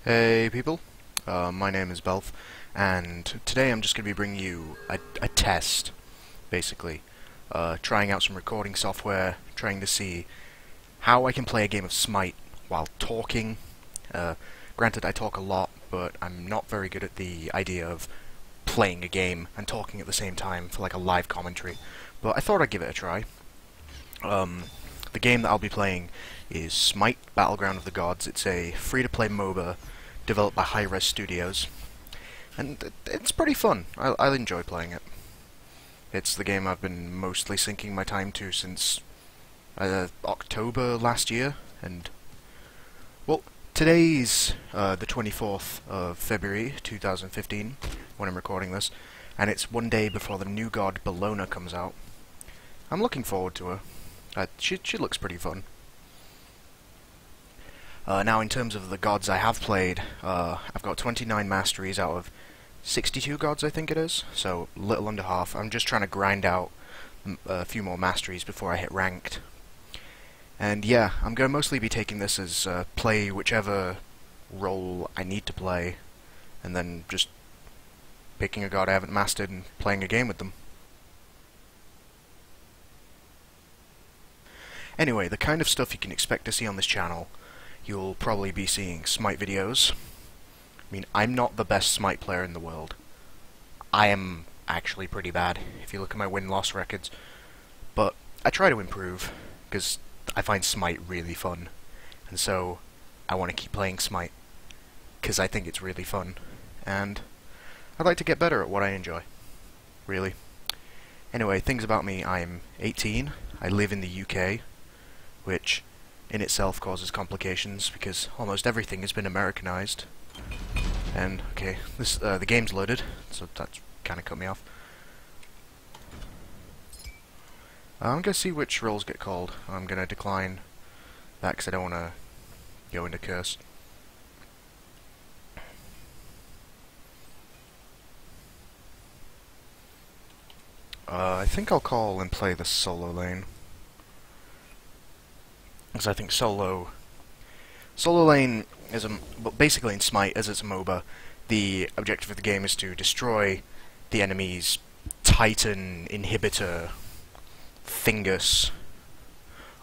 Hey people, my name is Belf, and today I'm just going to be bringing you a test, basically. Trying out some recording software, trying to see how I can play a game of SMITE while talking. Granted, I talk a lot, but I'm not very good at the idea of playing a game and talking at the same time for like a live commentary, but I thought I'd give it a try. The game that I'll be playing is SMITE Battleground of the Gods. It's a free-to-play MOBA developed by Hi-Rez Studios, and it's pretty fun. I'll enjoy playing it. It's the game I've been mostly sinking my time to since October last year, and well, today's the 24th of February 2015 when I'm recording this, and it's one day before the new god Bellona comes out. I'm looking forward to her. She looks pretty fun. Now, in terms of the gods I have played, I've got 29 masteries out of 62 gods, I think it is, so a little under half. I'm just trying to grind out a few more masteries before I hit ranked. And yeah, I'm going to mostly be taking this as play whichever role I need to play, and then just picking a god I haven't mastered and playing a game with them. Anyway, the kind of stuff you can expect to see on this channel: you'll probably be seeing SMITE videos. I mean, I'm not the best SMITE player in the world. I am actually pretty bad, if you look at my win-loss records. But I try to improve, because I find SMITE really fun. And so, I want to keep playing SMITE, because I think it's really fun. And I'd like to get better at what I enjoy. Really. Anyway, things about me: I'm 18, I live in the UK, which in itself causes complications because almost everything has been Americanized. And okay, this the game's loaded, so that's kind of cut me off. I'm gonna see which roles get called. I'm gonna decline that because I don't want to go into curse. I think I'll call and play the solo lane, because I think solo lane is basically in SMITE, as it's a MOBA, the objective of the game is to destroy the enemy's Titan inhibitor Thingus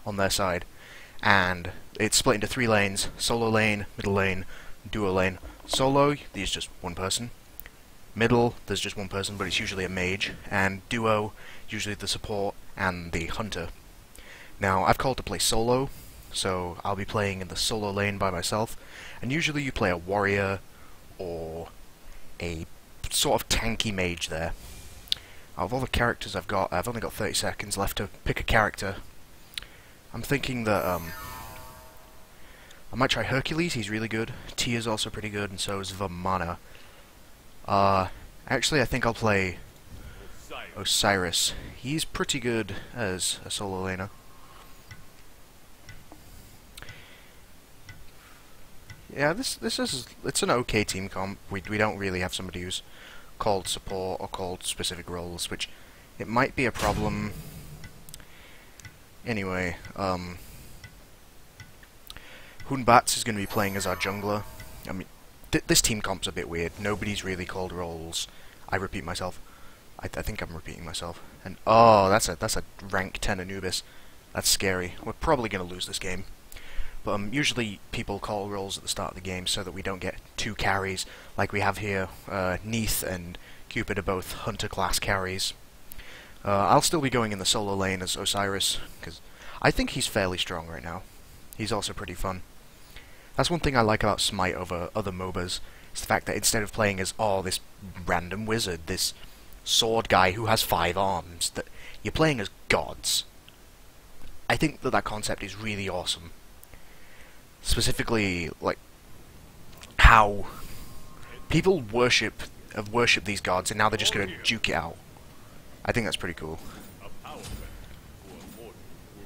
on their side, and it's split into 3 lanes: solo lane, middle lane, duo lane. Solo, there's just one person. Middle, there's just one person, but it's usually a mage, and duo, usually the support and the hunter. Now, I've called to play solo, so I'll be playing in the solo lane by myself, and usually you play a warrior or a sort of tanky mage there. Out of all the characters I've only got 30 seconds left to pick a character. I'm thinking that I might try Hercules. He's really good. Tia's also pretty good, and so is Vamana. Actually, I think I'll play Osiris. He's pretty good as a solo laner. Yeah, it's an okay team comp. We don't really have somebody who's called support or called specific roles, which it might be a problem. Anyway, Hunbats is going to be playing as our jungler. I mean, this team comp's a bit weird. Nobody's really called roles. I repeat myself. I think I'm repeating myself. And oh, that's a rank 10 Anubis. That's scary. We're probably going to lose this game. But usually people call roles at the start of the game so that we don't get 2 carries like we have here. Neith and Cupid are both hunter class carries. I'll still be going in the solo lane as Osiris, because I think he's fairly strong right now. He's also pretty fun. That's one thing I like about SMITE over other MOBAs, is the fact that instead of playing as, oh, this random wizard, this sword guy who has 5 arms, that you're playing as gods. I think that concept is really awesome. Specifically, like, how people have worshipped these gods, and now they're just going to juke it out. I think that's pretty cool.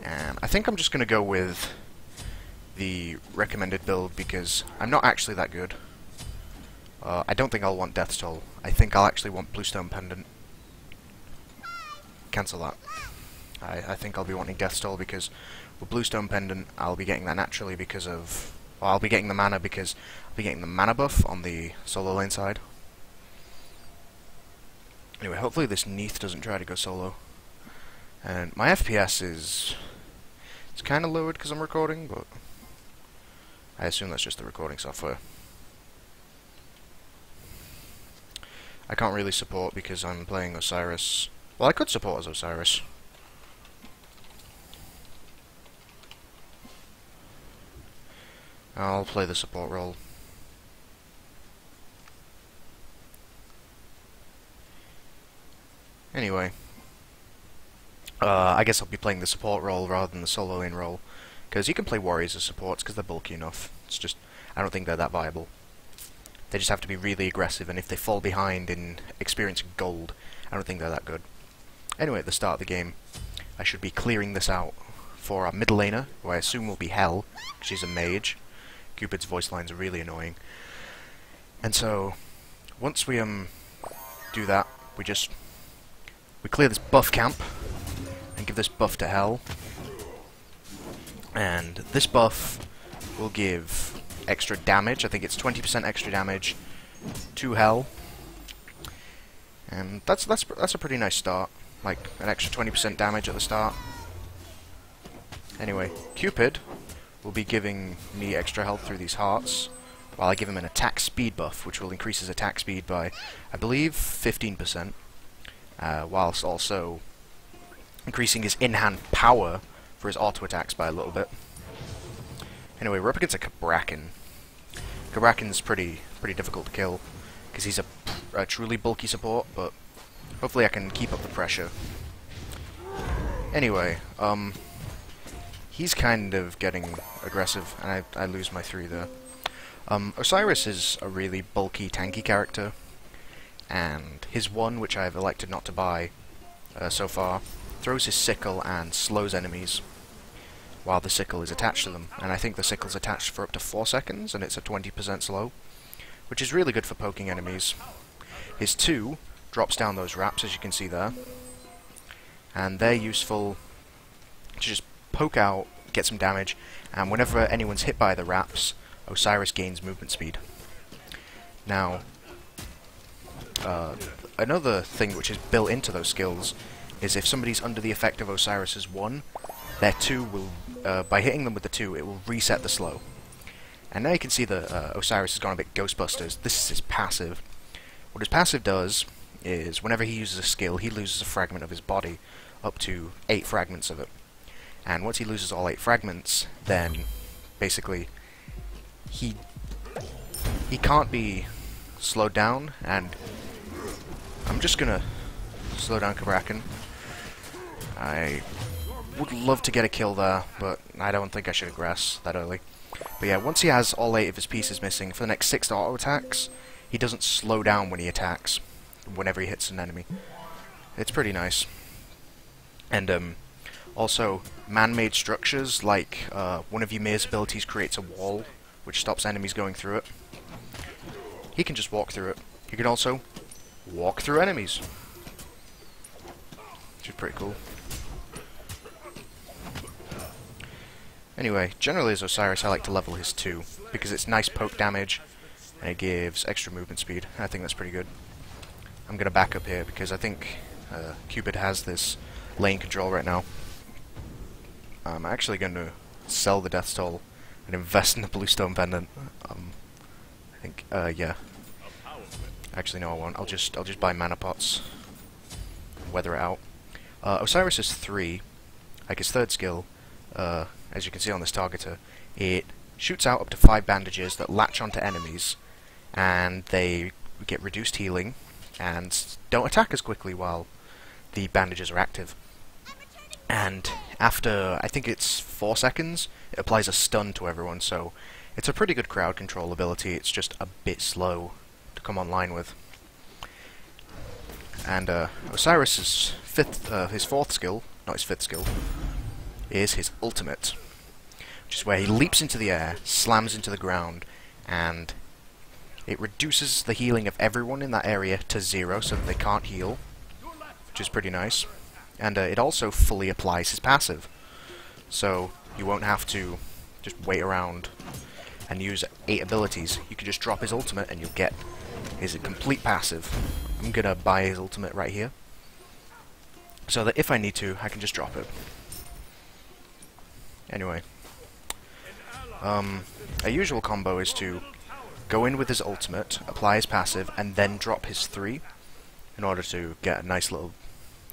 And I think I'm just going to go with the recommended build, because I'm not actually that good. I don't think I'll want Death's Toll. I think I'll actually want Bluestone Pendant. Cancel that. I think I'll be wanting Death's Toll, because with Bluestone Pendant I'll be getting that naturally because of... well, I'll be getting the mana because I'll be getting the mana buff on the solo lane side. Anyway, hopefully this Neath doesn't try to go solo. And my FPS is... it's kind of lowered because I'm recording, but I assume that's just the recording software. I can't really support because I'm playing Osiris. Well, I could support as Osiris. I'll play the support role. Anyway, I guess I'll be playing the support role rather than the solo lane role, because you can play warriors as supports because they're bulky enough. It's just, I don't think they're that viable. They just have to be really aggressive, and if they fall behind in experience and gold, I don't think they're that good. Anyway, at the start of the game, I should be clearing this out for our middle laner, who I assume will be Hel, because she's a mage. Cupid's voice lines are really annoying. And so, once we do that, we clear this buff camp, and give this buff to Hel. And this buff will give extra damage. I think it's 20% extra damage to Hel. And that's a pretty nice start. Like, an extra 20% damage at the start. Anyway, Cupid will be giving me extra health through these hearts, while I give him an attack speed buff, which will increase his attack speed by, I believe, 15%, whilst also increasing his in-hand power for his auto attacks by a little bit. Anyway, we're up against a Cabrakan. Cabrakan's pretty difficult to kill, because he's a truly bulky support, but hopefully I can keep up the pressure. Anyway, he's kind of getting aggressive, and I lose my 3 there. Osiris is a really bulky, tanky character, and his 1, which I've elected not to buy so far, throws his sickle and slows enemies while the sickle is attached to them. And I think the sickle's attached for up to 4 seconds, and it's a 20% slow, which is really good for poking enemies. His 2 drops down those wraps, as you can see there, and they're useful to just poke out, get some damage, and whenever anyone's hit by the wraps, Osiris gains movement speed. Now, another thing which is built into those skills is if somebody's under the effect of Osiris's 1, their 2 will, by hitting them with the 2, it will reset the slow. And now you can see that Osiris has gone a bit Ghostbusters. This is his passive. What his passive does is, whenever he uses a skill, he loses a fragment of his body, up to 8 fragments of it. And once he loses all 8 fragments, then basically he can't be slowed down, and I'm just gonna slow down Cabrakan. I would love to get a kill there, but I don't think I should aggress that early. But yeah, once he has all 8 of his pieces missing, for the next 6 auto attacks, he doesn't slow down when he attacks, whenever he hits an enemy. It's pretty nice. And also, man-made structures, like one of Ymir's abilities creates a wall, which stops enemies going through it. He can just walk through it. He can also walk through enemies, which is pretty cool. Anyway, generally as Osiris, I like to level his 2, because it's nice poke damage, and it gives extra movement speed. I think that's pretty good. I'm going to back up here, because I think Cupid has this lane control right now. I'm actually going to sell the Death's Toll and invest in the Bluestone Pendant. I think, yeah. Actually, no, I won't. I'll just buy mana pots, weather it out. Osiris is 3, like his 3rd skill. As you can see on this targeter, it shoots out up to 5 bandages that latch onto enemies, and they get reduced healing, and don't attack as quickly while the bandages are active. And after, I think it's 4 seconds, it applies a stun to everyone, so it's a pretty good crowd control ability. It's just a bit slow to come online with. And Osiris's his 4th skill, not his 5th skill, is his ultimate, which is where he leaps into the air, slams into the ground, and it reduces the healing of everyone in that area to 0 so that they can't heal, which is pretty nice. And it also fully applies his passive, so you won't have to just wait around and use 8 abilities, you can just drop his ultimate and you'll get his complete passive. I'm gonna buy his ultimate right here, so that if I need to, I can just drop it. Anyway, a usual combo is to go in with his ultimate, apply his passive, and then drop his 3 in order to get a nice little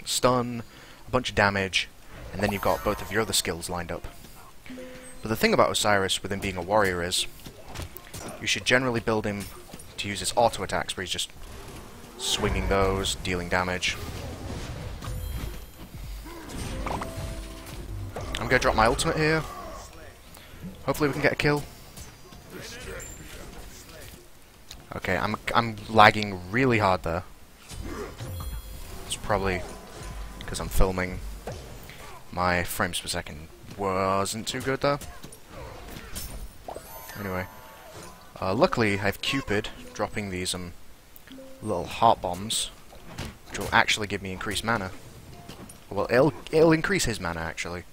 stun, a bunch of damage, and then you've got both of your other skills lined up. But the thing about Osiris, with him being a warrior, is you should generally build him to use his auto attacks, where he's just swinging those, dealing damage. I'm gonna drop my ultimate here. Hopefully we can get a kill. Okay, I'm lagging really hard there. It's probably because I'm filming. My frames per second wasn't too good there. Anyway, luckily I have Cupid dropping these little heart bombs, which will actually give me increased mana. Well, it'll increase his mana actually,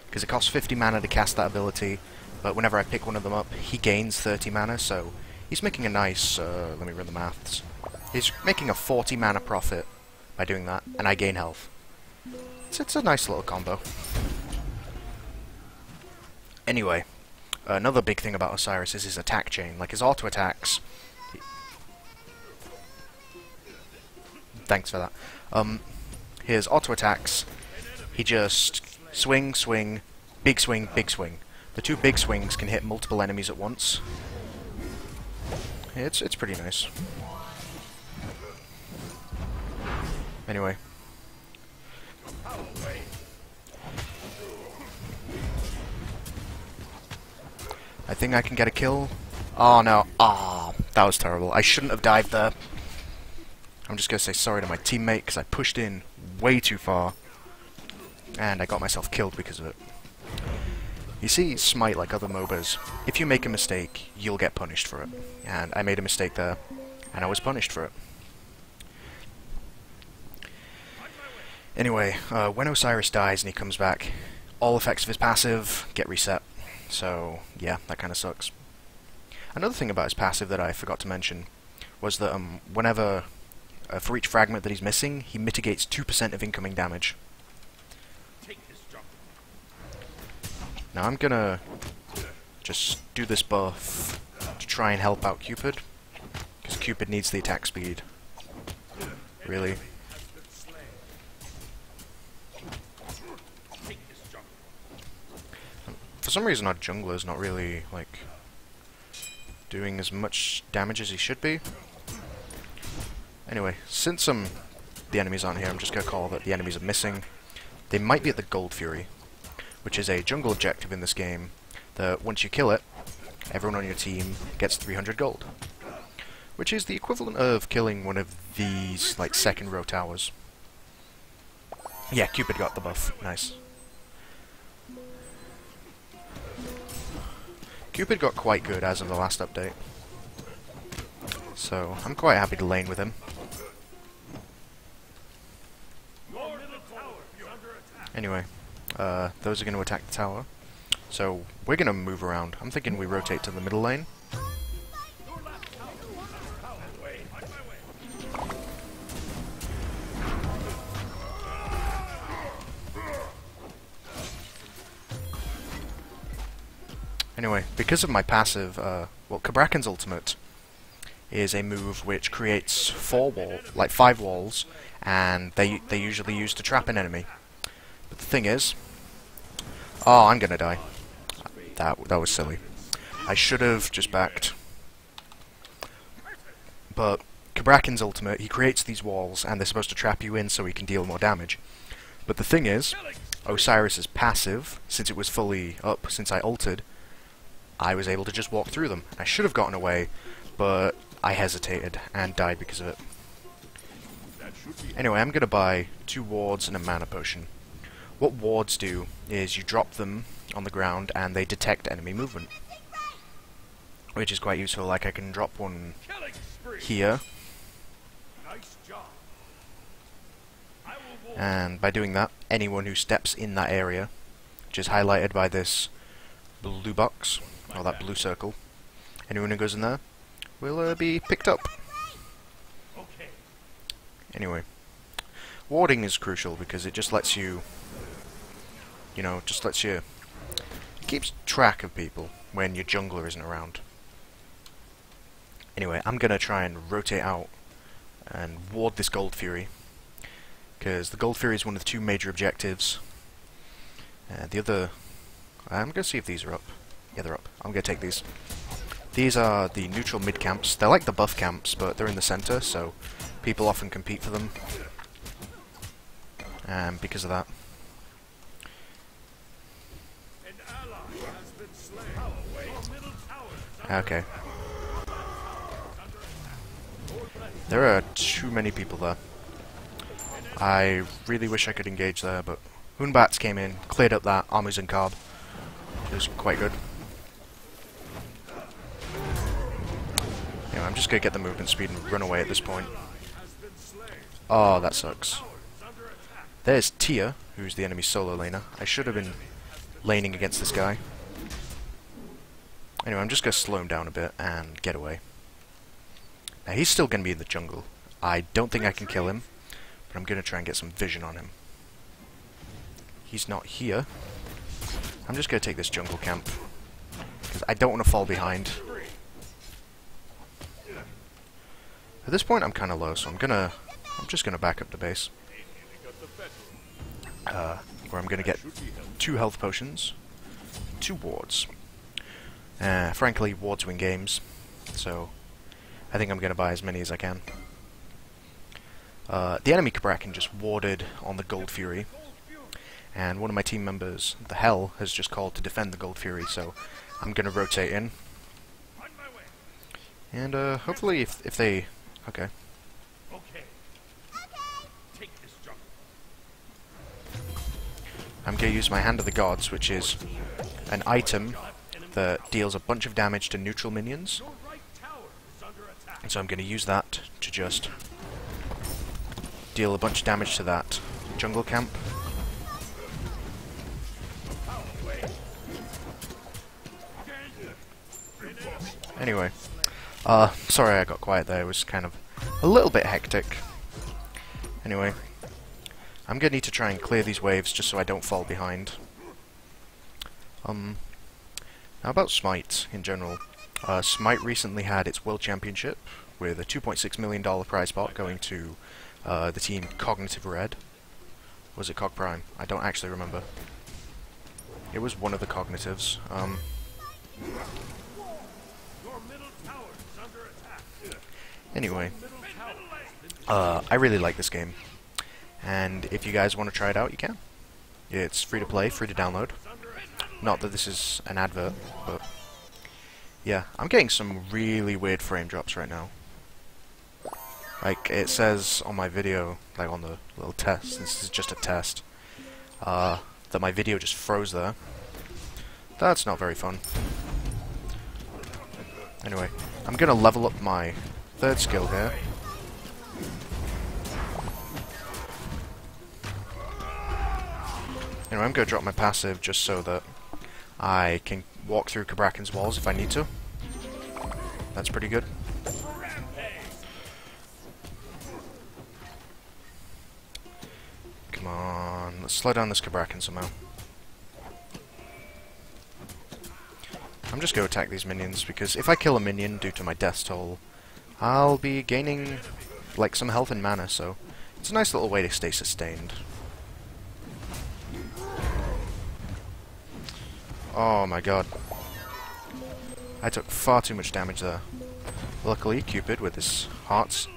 because it costs 50 mana to cast that ability. But whenever I pick one of them up, he gains 30 mana, so he's making a nice, let me run the maths. He's making a 40 mana profit by doing that, and I gain health. It's a nice little combo. Anyway, another big thing about Osiris is his attack chain. Like his auto attacks. Thanks for that. His auto attacks, he just swing, swing, big swing, big swing. The 2 big swings can hit multiple enemies at once. It's pretty nice. Anyway. I think I can get a kill. Oh no. Ah, that was terrible. I shouldn't have dived there. I'm just gonna say sorry to my teammate because I pushed in way too far. And I got myself killed because of it. You see, SMITE, like other MOBAs, if you make a mistake, you'll get punished for it. And I made a mistake there, and I was punished for it. Anyway, when Osiris dies and he comes back, all effects of his passive get reset. So, yeah, that kind of sucks. Another thing about his passive that I forgot to mention was that whenever, for each fragment that he's missing, he mitigates 2% of incoming damage. Now I'm gonna just do this buff to try and help out Cupid, because Cupid needs the attack speed. Really. For some reason our jungler's not really, like, doing as much damage as he should be. Anyway, since the enemies aren't here, I'm just gonna call that the enemies are missing. They might be at the Gold Fury, which is a jungle objective in this game, that once you kill it, everyone on your team gets 300 gold. Which is the equivalent of killing one of these, like, second row towers. Yeah, Cupid got the buff. Nice. Cupid got quite good as of the last update. So, I'm quite happy to lane with him. Anyway. Those are going to attack the tower. So, we're going to move around. I'm thinking we rotate to the middle lane. Anyway, because of my passive, well, Kabrakan's ultimate is a move which creates 5 walls, and they usually use to trap an enemy. But the thing is, oh, I'm gonna die. That was silly. I should have just backed. But Kabrakan's ultimate, he creates these walls, and they're supposed to trap you in so he can deal more damage. But the thing is, Osiris's passive, since it was fully up, since I ulted, I was able to just walk through them. I should have gotten away, but I hesitated and died because of it. Anyway, I'm gonna buy 2 wards and a mana potion. What wards do is you drop them on the ground and they detect enemy movement, which is quite useful. Like, I can drop one here, and by doing that, anyone who steps in that area, which is highlighted by this blue box, or that blue circle, Anyone who goes in there will be picked up. Anyway, warding is crucial because it just lets you, it keeps track of people when your jungler isn't around. Anyway, I'm gonna try and rotate out and ward this Gold Fury, because the Gold Fury is one of the two major objectives. The other, I'm gonna see if these are up. Yeah, they're up. I'm gonna take these. These are the neutral mid camps. They're like the buff camps, but they're in the center, so people often compete for them. And because of that. Okay. There are too many people there. I really wish I could engage there, but Hoonbats came in, cleared up that Armuzen Carb. It was quite good. Anyway, I'm just gonna get the movement speed and run away at this point. Oh, that sucks. There's Tia, who's the enemy solo laner. I should have been laning against this guy. Anyway, I'm just gonna slow him down a bit and get away. Now, he's still gonna be in the jungle. I don't think I can kill him, but I'm gonna try and get some vision on him. He's not here. I'm just gonna take this jungle camp, because I don't want to fall behind. At this point, I'm kind of low, so I'm just gonna back up the base. Where I'm gonna get 2 health potions, 2 wards. Frankly, wards win games, so I think I'm gonna buy as many as I can. The enemy Cabrakan just warded on the Gold Fury, and one of my team members, the Hell, has just called to defend the Gold Fury, so I'm gonna rotate in. And hopefully if they... Okay. I'm going to use my Hand of the Gods, which is an item that deals a bunch of damage to neutral minions. And so I'm going to use that to just deal a bunch of damage to that jungle camp. Anyway, sorry I got quiet there, it was kind of a little bit hectic. Anyway, I'm going to need to try and clear these waves just so I don't fall behind. Now about SMITE in general. SMITE recently had its World Championship with a $2.6 million prize pot going to the team Cognitive Red. Was it Cog Prime? I don't actually remember. It was one of the Cognitives. Anyway, I really like this game, and if you guys want to try it out, you can. It's free to play, free to download. Not that this is an advert, but yeah, I'm getting some really weird frame drops right now. Like, it says on my video, like on the little test, this is just a test, that my video just froze there. That's not very fun. Anyway, I'm gonna level up my 3rd skill here. Anyway, I'm gonna drop my passive just so that I can walk through Cabrakan's walls if I need to. That's pretty good. Come on, let's slow down this Cabrakan somehow. I'm just gonna attack these minions, because if I kill a minion due to my death toll, I'll be gaining, like, some health and mana, so it's a nice little way to stay sustained. Oh my god. I took far too much damage there. Luckily, Cupid, with his hearts,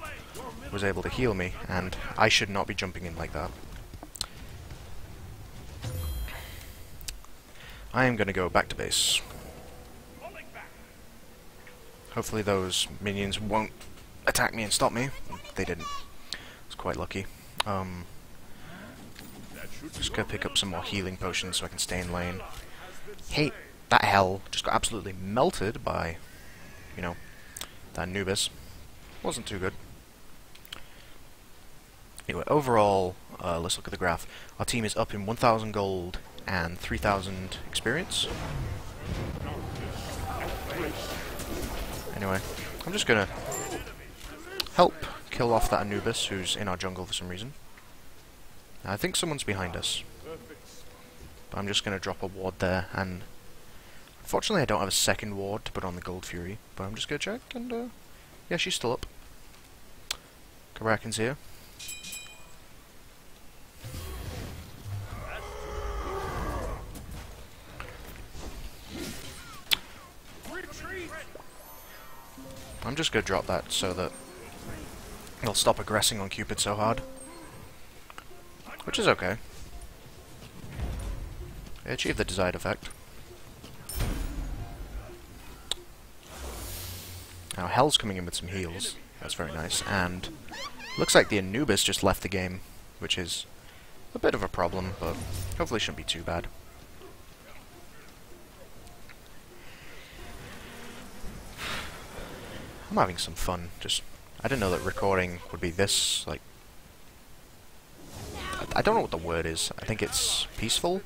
was able to heal me, and I should not be jumping in like that. I am gonna go back to base. Hopefully those minions won't attack me and stop me. They didn't. I was quite lucky. Just gonna pick up some more healing potions so I can stay in lane. Hey, that Hell just got absolutely melted by, that Anubis. Wasn't too good. Anyway, overall, let's look at the graph. Our team is up in 1,000 gold and 3,000 experience. Anyway, I'm just gonna help kill off that Anubis who's in our jungle for some reason. I think someone's behind us. But I'm just gonna drop a ward there, and unfortunately I don't have a second ward to put on the Gold Fury, but I'm just gonna check, and yeah, she's still up. Kraken's here. I'm just gonna drop that so that they'll stop aggressing on Cupid so hard. Which is okay. They achieve the desired effect. Now Hell's coming in with some heals. That's very nice. And looks like the Anubis just left the game, which is a bit of a problem, but hopefully shouldn't be too bad. I'm having some fun. I didn't know that recording would be this, like... I don't know what the word is. I think it's peaceful?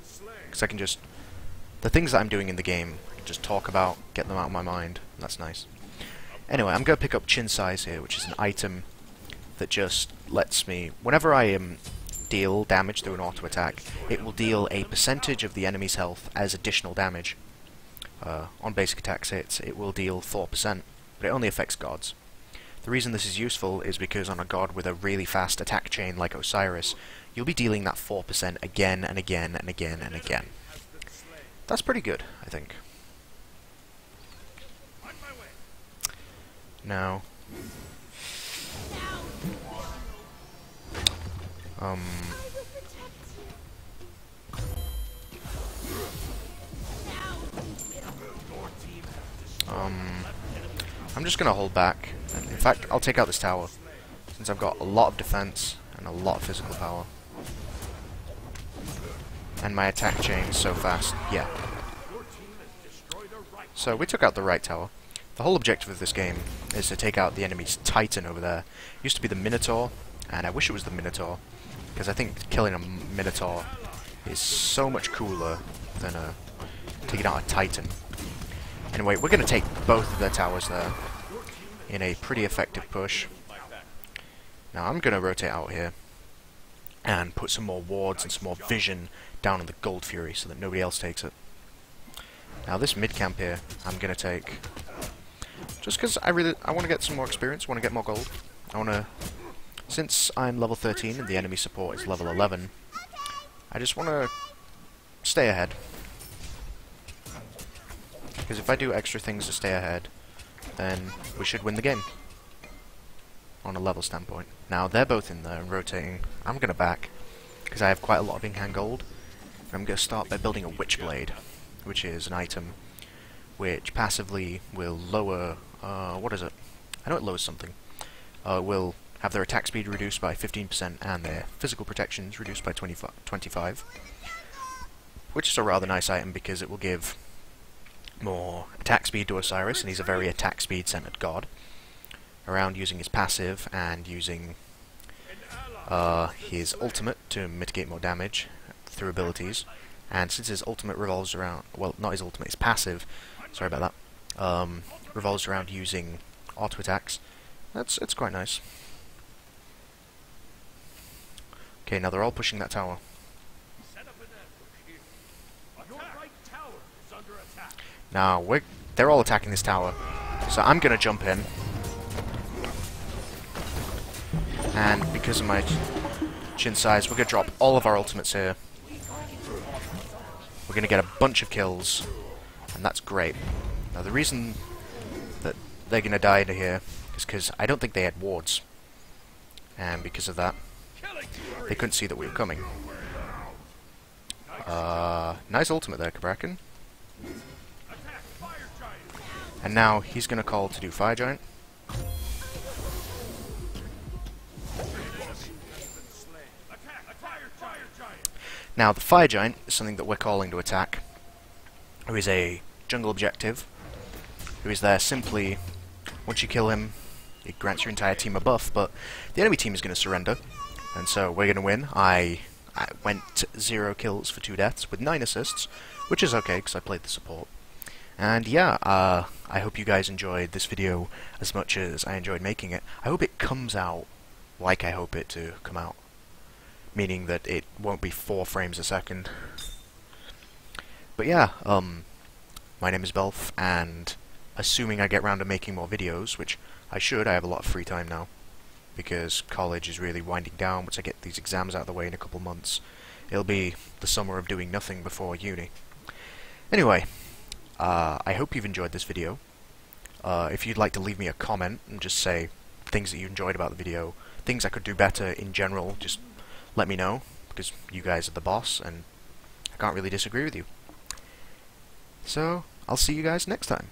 Because I can just... The things that I'm doing in the game, I can just talk about, get them out of my mind. That's nice. Anyway, I'm going to pick up Chin Size here, which is an item that just lets me... Whenever I deal damage through an auto attack, it will deal a percentage of the enemy's health as additional damage. On basic attacks hits, it will deal 4%. But it only affects gods. The reason this is useful is because on a god with a really fast attack chain like Osiris, you'll be dealing that 4% again and again and again and again. That's pretty good, I think. Now... I'm just gonna hold back, and in fact, I'll take out this tower, since I've got a lot of defense and a lot of physical power. And my attack chain is so fast, yeah. So we took out the right tower. The whole objective of this game is to take out the enemy's Titan over there. It used to be the Minotaur, and I wish it was the Minotaur, because I think killing a Minotaur is so much cooler than taking out a Titan. Anyway, we're going to take both of their towers there in a pretty effective push. Now I'm going to rotate out here and put some more wards and some more vision down on the Gold Fury so that nobody else takes it. Now this mid camp here I'm going to take just because I want to get some more experience, want to get more gold. Since I'm level 13 and the enemy support is level 11, I just want to stay ahead. Because if I do extra things to stay ahead, then we should win the game. On a level standpoint. Now, they're both in there and rotating. I'm going to back, because I have quite a lot of in-hand gold. I'm going to start by building a Witchblade, which is an item which passively will lower... what is it? I know it lowers something. Will have their attack speed reduced by 15% and their physical protections reduced by 25. Which is a rather nice item because it will give more attack speed to Osiris, and he's a very attack speed centered god, around using his passive and using his ultimate to mitigate more damage through abilities. And since his ultimate revolves around, well, not his ultimate, his passive, sorry about that, revolves around using auto attacks, it's quite nice. Okay, now they're all pushing that tower. Now, they're all attacking this tower, so I'm going to jump in, and because of my Chin Size, we're going to drop all of our ultimates here. We're going to get a bunch of kills, and that's great. Now, the reason that they're going to die into here is because I don't think they had wards, and because of that, they couldn't see that we were coming. Nice ultimate there, Kraken. And now he's going to call to do Fire Giant. Now the Fire Giant is something that we're calling to attack, who is a jungle objective, who is there simply, once you kill him, it grants your entire team a buff, but the enemy team is going to surrender, and so we're going to win. I went 0 kills for 2 deaths with 9 assists, which is okay because I played the support. And yeah, I hope you guys enjoyed this video as much as I enjoyed making it. I hope it comes out like I hope it to come out, meaning that it won't be 4 frames a second. But yeah, my name is Belf, and assuming I get round to making more videos, which I should, I have a lot of free time now, because college is really winding down. Once I get these exams out of the way in a couple months, it'll be the summer of doing nothing before uni. Anyway, I hope you've enjoyed this video. If you'd like to leave me a comment and just say things that you enjoyed about the video, things I could do better in general, just let me know, because you guys are the boss, and I can't really disagree with you. So, I'll see you guys next time.